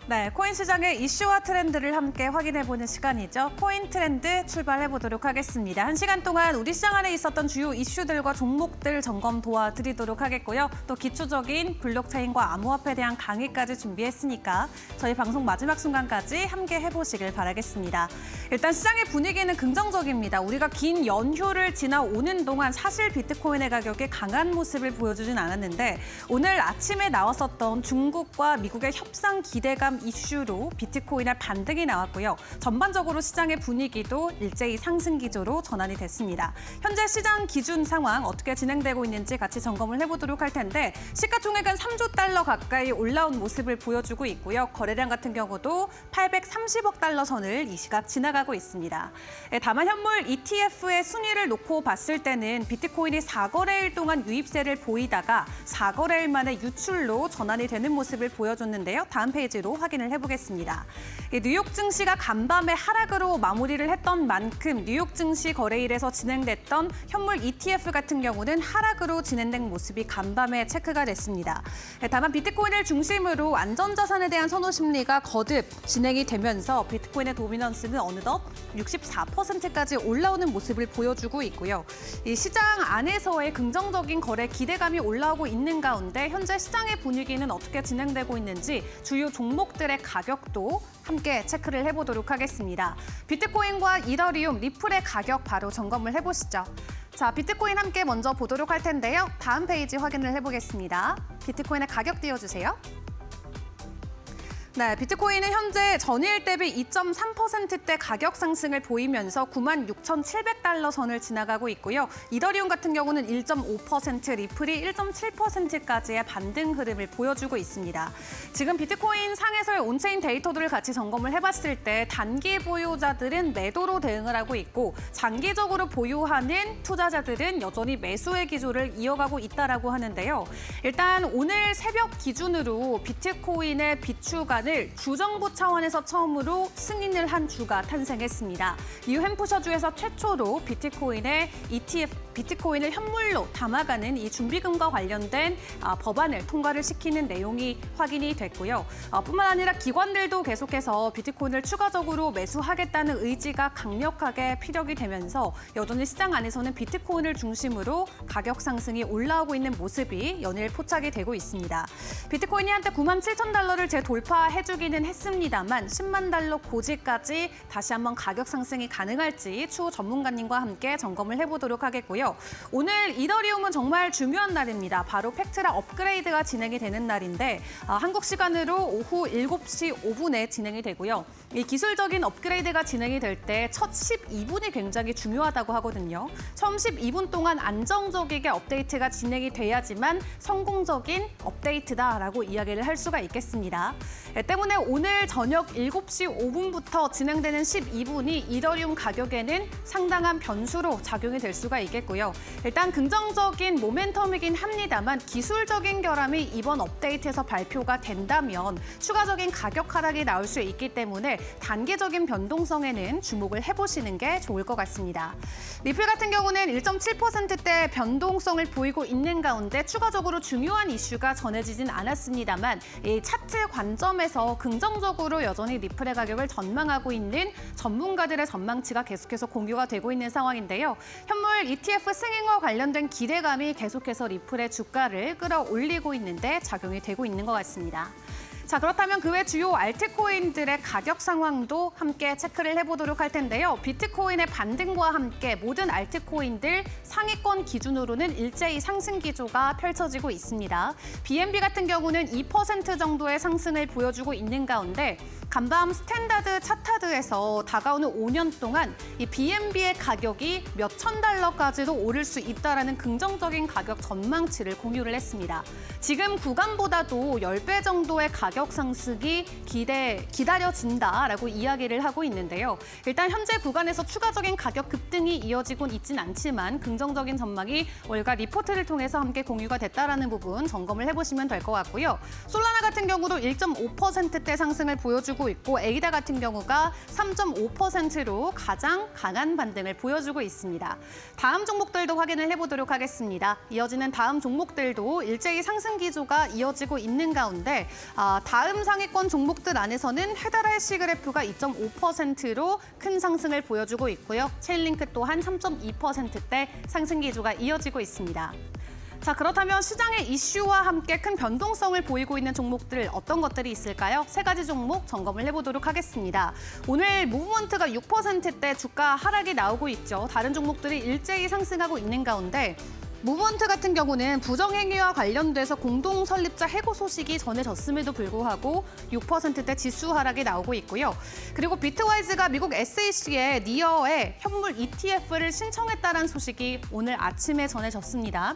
네, 코인 시장의 이슈와 트렌드를 함께 확인해보는 시간이죠. 코인 트렌드 출발해보도록 하겠습니다. 1시간 동안 우리 시장 안에 있었던 주요 이슈들과 종목들 점검 도와드리도록 하겠고요. 또 기초적인 블록체인과 암호화폐에 대한 강의까지 준비했으니까 저희 방송 마지막 순간까지 함께 해보시길 바라겠습니다. 일단 시장의 분위기는 긍정적입니다. 우리가 긴 연휴를 지나오는 동안 사실 비트코인의 가격이 강한 모습을 보여주진 않았는데 오늘 아침에 나왔었던 중국과 미국의 협상 기대감 이슈로 비트코인의 반등이 나왔고요. 전반적으로 시장의 분위기도 일제히 상승 기조로 전환이 됐습니다. 현재 시장 기준 상황 어떻게 진행되고 있는지 같이 점검을 해보도록 할 텐데 시가총액은 3조 달러 가까이 올라온 모습을 보여주고 있고요. 거래량 같은 경우도 830억 달러 선을 이 시각 지나가고 있습니다. 다만 현물 ETF의 순위를 놓고 봤을 때는 비트코인이 4거래일 동안 유입세를 보이다가 4거래일 만에 유출로 전환이 되는 모습을 보여줬는데요. 다음 페이지로 확인을 해보겠습니다. 뉴욕 증시가 간밤에 하락으로 마무리를 했던 만큼 뉴욕 증시 거래일에서 진행됐던 현물 ETF 같은 경우는 하락으로 진행된 모습이 간밤에 체크가 됐습니다. 다만 비트코인을 중심으로 안전자산에 대한 선호 심리가 거듭 진행이 되면서 비트코인의 도미넌스는 어느덧 64%까지 올라오는 모습을 보여주고 있고요. 이 시장 안에서의 긍정적인 거래 기대감이 올라오고 있는 가운데 현재 시장의 분위기는 어떻게 진행되고 있는지 주요 종목들의 가격도 함께 체크를 해보도록 하겠습니다. 비트코인과 이더리움, 리플의 가격 바로 점검을 해보시죠. 자, 비트코인 함께 먼저 보도록 할 텐데요. 다음 페이지 확인을 해보겠습니다. 비트코인의 가격 띄워주세요. 네, 비트코인은 현재 전일 대비 2.3%대 가격 상승을 보이면서 96,700달러 선을 지나가고 있고요. 이더리움 같은 경우는 1.5%, 리플이 1.7%까지의 반등 흐름을 보여주고 있습니다. 지금 비트코인 상에서의 온체인 데이터들을 같이 점검을 해봤을 때 단기 보유자들은 매도로 대응을 하고 있고 장기적으로 보유하는 투자자들은 여전히 매수의 기조를 이어가고 있다라고 하는데요. 일단 오늘 새벽 기준으로 비트코인의 비추가는 주정부 차원에서 처음으로 승인을 한 주가 탄생했습니다. 뉴햄프셔주에서 최초로 비트코인의 ETF, 비트코인을 현물로 담아가는 이 준비금과 관련된 법안을 통과를 시키는 내용이 확인이 됐고요. 뿐만 아니라 기관들도 계속해서 비트코인을 추가적으로 매수하겠다는 의지가 강력하게 피력이 되면서 여전히 시장 안에서는 비트코인을 중심으로 가격 상승이 올라오고 있는 모습이 연일 포착이 되고 있습니다. 비트코인이 한때 97,000달러를 재돌파해주기는 했습니다만 10만 달러 고지까지 다시 한번 가격 상승이 가능할지 추후 전문가님과 함께 점검을 해보도록 하겠고요. 오늘 이더리움은 정말 중요한 날입니다. 바로 팩트라 업그레이드가 진행이 되는 날인데 한국 시간으로 오후 7시 5분에 진행이 되고요. 이 기술적인 업그레이드가 진행이 될 때 첫 12분이 굉장히 중요하다고 하거든요. 처음 12분 동안 안정적이게 업데이트가 진행이 돼야지만 성공적인 업데이트다라고 이야기를 할 수가 있겠습니다. 때문에 오늘 저녁 7시 5분부터 진행되는 12분이 이더리움 가격에는 상당한 변수로 작용이 될 수가 있겠고요. 일단 긍정적인 모멘텀이긴 합니다만 기술적인 결함이 이번 업데이트에서 발표가 된다면 추가적인 가격 하락이 나올 수 있기 때문에 단기적인 변동성에는 주목을 해보시는 게 좋을 것 같습니다. 리플 같은 경우는 1.7%대 변동성을 보이고 있는 가운데 추가적으로 중요한 이슈가 전해지진 않았습니다만 이 차트 관점에서 긍정적으로 여전히 리플의 가격을 전망하고 있는 전문가들의 전망치가 계속해서 공유가 되고 있는 상황인데요. 현물 ETF 승인과 관련된 기대감이 계속해서 리플의 주가를 끌어올리고 있는데 작용이 되고 있는 것 같습니다. 자, 그렇다면 그 외 주요 알트코인들의 가격 상황도 함께 체크를 해보도록 할 텐데요. 비트코인의 반등과 함께 모든 알트코인들 상위권 기준으로는 일제히 상승 기조가 펼쳐지고 있습니다. BNB 같은 경우는 2% 정도의 상승을 보여주고 있는 가운데 간밤 스탠다드 차타드에서 다가오는 5년 동안 이 BNB의 가격이 몇천 달러까지도 오를 수 있다라는 긍정적인 가격 전망치를 공유를 했습니다. 지금 구간보다도 10배 정도의 가격 상승이 기다려진다라고 이야기를 하고 있는데요. 일단 현재 구간에서 추가적인 가격 급등이 이어지곤 있진 않지만 긍정적인 전망이 월가 리포트를 통해서 함께 공유가 됐다라는 부분 점검을 해보시면 될 것 같고요. 솔라나 같은 경우도 1.5%대 상승을 보여주고 이어주고 있고 에이다 같은 경우가 3.5%로 가장 강한 반등을 보여주고 있습니다. 다음 종목들도 확인을 해보도록 하겠습니다. 이어지는 다음 종목들도 일제히 상승 기조가 이어지고 있는 가운데 다음 상위권 종목들 안에서는 헤다랄 시그래프가 2.5%로 큰 상승을 보여주고 있고요. 체인링크 또한 3.2%대 상승 기조가 이어지고 있습니다. 자, 그렇다면 시장의 이슈와 함께 큰 변동성을 보이고 있는 종목들 어떤 것들이 있을까요? 세 가지 종목 점검을 해보도록 하겠습니다. 오늘 무브먼트가 6%대 주가 하락이 나오고 있죠. 다른 종목들이 일제히 상승하고 있는 가운데 무브먼트 같은 경우는 부정행위와 관련돼서 공동 설립자 해고 소식이 전해졌음에도 불구하고 6%대 지수 하락이 나오고 있고요. 그리고 비트와이즈가 미국 SEC의 니어의 현물 ETF를 신청했다는 소식이 오늘 아침에 전해졌습니다.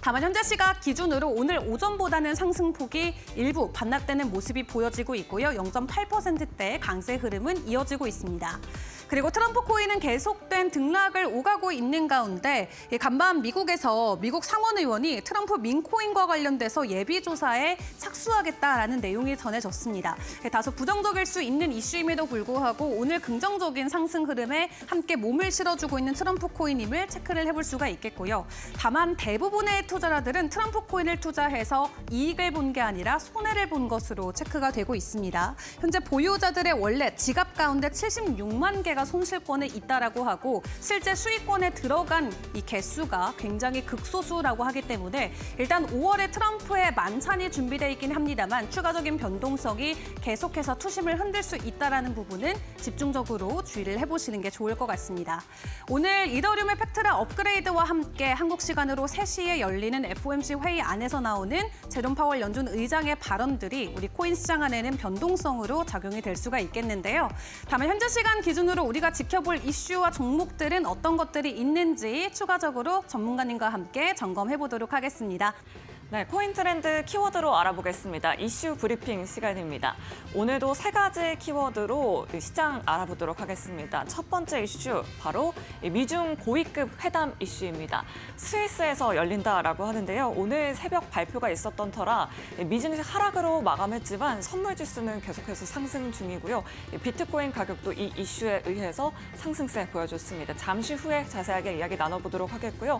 다만 현재 시각 기준으로 오늘 오전보다는 상승폭이 일부 반납되는 모습이 보여지고 있고요. 0.8%대의 강세 흐름은 이어지고 있습니다. 그리고 트럼프 코인은 계속된 등락을 오가고 있는 가운데 간밤 미국에서 미국 상원 의원이 트럼프 민코인과 관련돼서 예비조사에 착수하겠다라는 내용이 전해졌습니다. 다소 부정적일 수 있는 이슈임에도 불구하고 오늘 긍정적인 상승 흐름에 함께 몸을 실어주고 있는 트럼프 코인임을 체크를 해볼 수가 있겠고요. 다만 대부분의 투자자들은 트럼프 코인을 투자해서 이익을 본 게 아니라 손해를 본 것으로 체크가 되고 있습니다. 현재 보유자들의 원래 지갑 가운데 76만 개가 손실권에 있다라고 하고 실제 수익권에 들어간 이 개수가 굉장히 극소수라고 하기 때문에 일단 5월에 트럼프의 만찬이 준비되어 있긴 합니다만 추가적인 변동성이 계속해서 투심을 흔들 수 있다는 부분은 집중적으로 주의를 해보시는 게 좋을 것 같습니다. 오늘 이더리움의 팩트라 업그레이드와 함께 한국 시간으로 3시에 열리는 FOMC 회의 안에서 나오는 제롬 파월 연준 의장의 발언들이 우리 코인 시장 안에는 변동성으로 작용이 될 수가 있겠는데요. 다만 현재 시간 기준으로 우리가 지켜볼 이슈와 종목들은 어떤 것들이 있는지 추가적으로 전문가님과 함께 점검해 보도록 하겠습니다. 네, 코인 트렌드 키워드로 알아보겠습니다. 이슈 브리핑 시간입니다. 오늘도 3가지 키워드로 시장 알아보도록 하겠습니다. 첫 번째 이슈, 바로 미중 고위급 회담 이슈입니다. 스위스에서 열린다라고 하는데요. 오늘 새벽 발표가 있었던 터라 미증시 하락으로 마감했지만 선물 지수는 계속해서 상승 중이고요. 비트코인 가격도 이 이슈에 의해서 상승세 보여줬습니다. 잠시 후에 자세하게 이야기 나눠보도록 하겠고요.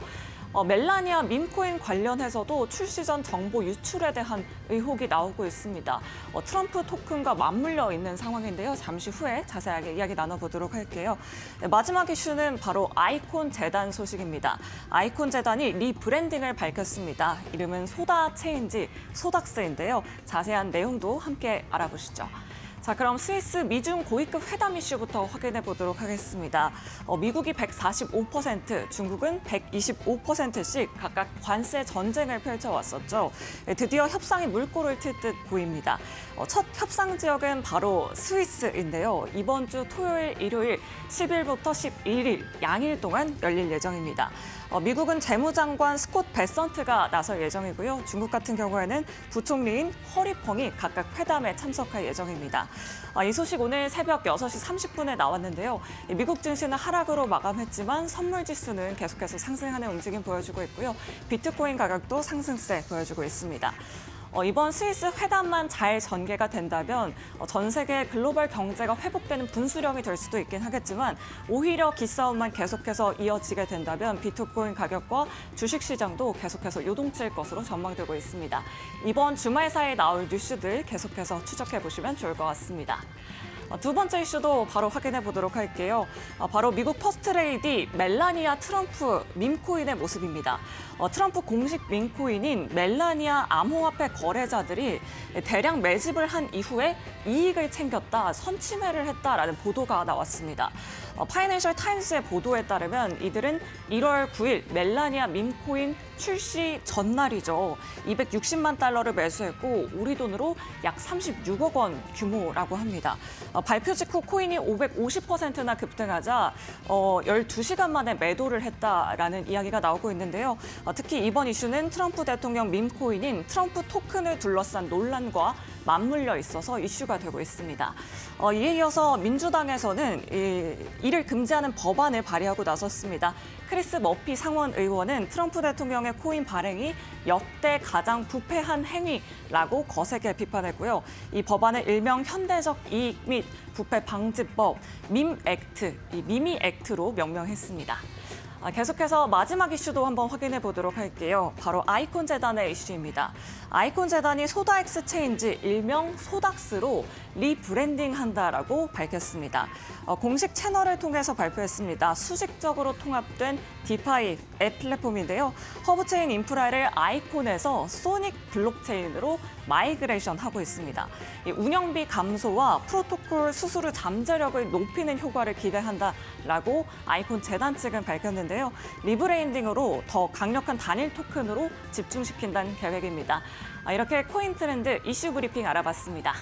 멜라니아 밈코인 관련해서도 출시 전 정보 유출에 대한 의혹이 나오고 있습니다. 트럼프 토큰과 맞물려 있는 상황인데요. 잠시 후에 자세하게 이야기 나눠보도록 할게요. 네, 마지막 이슈는 바로 아이콘 재단 소식입니다. 아이콘 재단이 리브랜딩을 밝혔습니다. 이름은 소다 체인지 소닥스인데요. 자세한 내용도 함께 알아보시죠. 자, 그럼 스위스 미중 고위급 회담 이슈부터 확인해 보도록 하겠습니다. 미국이 145%, 중국은 125%씩 각각 관세 전쟁을 펼쳐왔었죠. 드디어 협상이 물꼬를 틀 듯 보입니다. 첫 협상 지역은 바로 스위스인데요. 이번 주 토요일, 일요일 10일부터 11일 양일 동안 열릴 예정입니다. 미국은 재무장관 스콧 베선트가 나설 예정이고요. 중국 같은 경우에는 부총리인 허리펑이 각각 회담에 참석할 예정입니다. 이 소식 오늘 새벽 6시 30분에 나왔는데요. 미국 증시는 하락으로 마감했지만 선물 지수는 계속해서 상승하는 움직임 보여주고 있고요. 비트코인 가격도 상승세 보여주고 있습니다. 이번 스위스 회담만 잘 전개가 된다면 전 세계 글로벌 경제가 회복되는 분수령이 될 수도 있긴 하겠지만 오히려 기싸움만 계속해서 이어지게 된다면 비트코인 가격과 주식시장도 계속해서 요동칠 것으로 전망되고 있습니다. 이번 주말 사이에 나올 뉴스들 계속해서 추적해 보시면 좋을 것 같습니다. 두 번째 이슈도 바로 확인해 보도록 할게요. 바로 미국 퍼스트레이디 멜라니아 트럼프 밈코인의 모습입니다. 트럼프 공식 밈코인인 멜라니아 암호화폐 거래자들이 대량 매집을 한 이후에 이익을 챙겼다, 선침해를 했다라는 보도가 나왔습니다. 파이낸셜 타임스의 보도에 따르면 이들은 1월 9일 멜라니아 밈코인 출시 전날이죠. 260만 달러를 매수했고 우리 돈으로 약 36억 원 규모라고 합니다. 발표 직후 코인이 550%나 급등하자 12시간 만에 매도를 했다라는 이야기가 나오고 있는데요. 특히 이번 이슈는 트럼프 대통령 밈코인인 트럼프 토큰을 둘러싼 논란과 맞물려 있어서 이슈가 되고 있습니다. 이에 이어서 민주당에서는 이를 금지하는 법안을 발의하고 나섰습니다. 크리스 머피 상원 의원은 트럼프 대통령의 코인 발행이 역대 가장 부패한 행위라고 거세게 비판했고요. 이 법안을 일명 현대적 이익 및 부패 방지법, 미미 액트로 명명했습니다. 계속해서 마지막 이슈도 한번 확인해 보도록 할게요. 바로 아이콘 재단의 이슈입니다. 아이콘 재단이 소다 엑스체인지 일명 소닥스로 리브랜딩한다라고 밝혔습니다. 공식 채널을 통해서 발표했습니다. 수직적으로 통합된 디파이 앱 플랫폼인데요. 허브체인 인프라를 아이콘에서 소닉 블록체인으로 마이그레이션하고 있습니다. 이 운영비 감소와 프로토콜 수수료 잠재력을 높이는 효과를 기대한다라고 아이콘 재단 측은 밝혔는데요. 리브레인딩으로 더 강력한 단일 토큰으로 집중시킨다는 계획입니다. 이렇게 코인 트렌드 이슈 브리핑 알아봤습니다.